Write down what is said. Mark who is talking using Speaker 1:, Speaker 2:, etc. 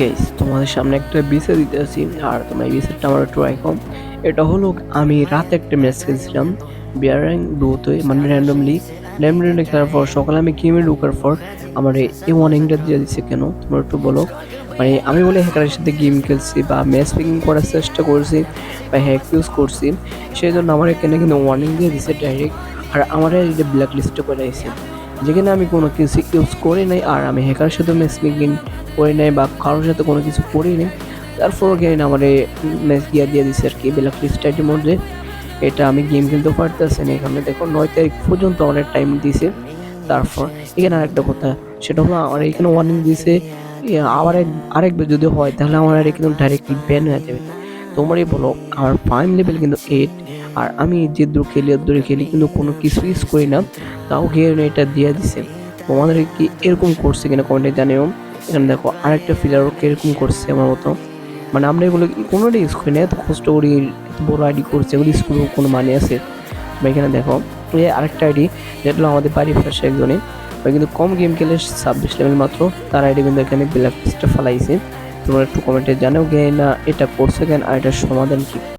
Speaker 1: Guys তোমাদের সামনে একটা বিষয় দিতে আসি, আর তোমার এই বিষয়টা আমার ট্রাই কম। এটা হলো আমি রাতে একটা ম্যাচ খেলছিলাম বিয়ার র্যাঙ্ক ডুয়োতে, মানে র্যান্ডমলি খেলার পর সকালে আমি গেমে ঢোকার পর আমার এই ওয়ার্নিংটা দিয়ে দিচ্ছে কেন তোমরা একটু বলো। মানে আমি বলে হ্যাকারের সাথে গেম খেলছি বা ম্যাচ পিকিং করার চেষ্টা করছি বা হ্যাক ইউজ করছি, সেই জন্য আমার এখানে কিন্তু ওয়ার্নিং দিয়ে দিচ্ছে ডাইরেক্ট। আর আমার এটা ব্ল্যাক লিস্টে করে দিয়েছে, যেখানে আমি কোনো কিছু ইউজ করি নাই, আর আমি হ্যাকারের সাথে ম্যাচ পিকিং করি নাই বা কারোর সাথে কোনো কিছু করি নাই। তারপরও গেম আমার ম্যাচ দিয়ে দিছে আর কি ব্ল্যাক লিস্টের মধ্যে। এটা আমি গেম খেলতে পারতেছি না। এখানে দেখো 9 তারিখ পর্যন্ত অনেক টাইম দিছে। তারপর এখানে আরেকটা কথা, সেটা হলো আমার এখানে ওয়ার্নিং দিছে আবার আরেকবার যদি হয় তাহলে আমার এখানে ডাইরেক্টলি ব্যান হয়ে যাবে। তোমরাই বলো, আমার ফাইম লেভেল কিন্তু 8, আর আমি যে দূরে খেলি কিন্তু কোনো কিছু ইউজ করি না, তাও গেম এটা দিয়ে দিছে। তোমাদের কি এরকম করছে কিনা কমেন্টে জানিও। এখানে দেখো আরেকটা ফিলারও কিরকম করছে আমার মতো। মানে আমরা এগুলো কোনোটা ইউজ করি না, এত কষ্ট করি এত বড় আইডি করছে, এগুলো ইউজ করবো কোনো মানে আছে? বা এখানে দেখো এই আরেকটা আইডি, যেটা হলো আমাদের বাড়ির পাশে একজনে, ওই কিন্তু কম গেম খেলে 26 লেভেল মাত্র, তার আইডি কিন্তু এখানে ব্ল্যাক লিস্টে ফেলাইছে। তোমরা একটু কমেন্টে জানাও গে না এটা করছে কেন, আর এটার সমাধান কি।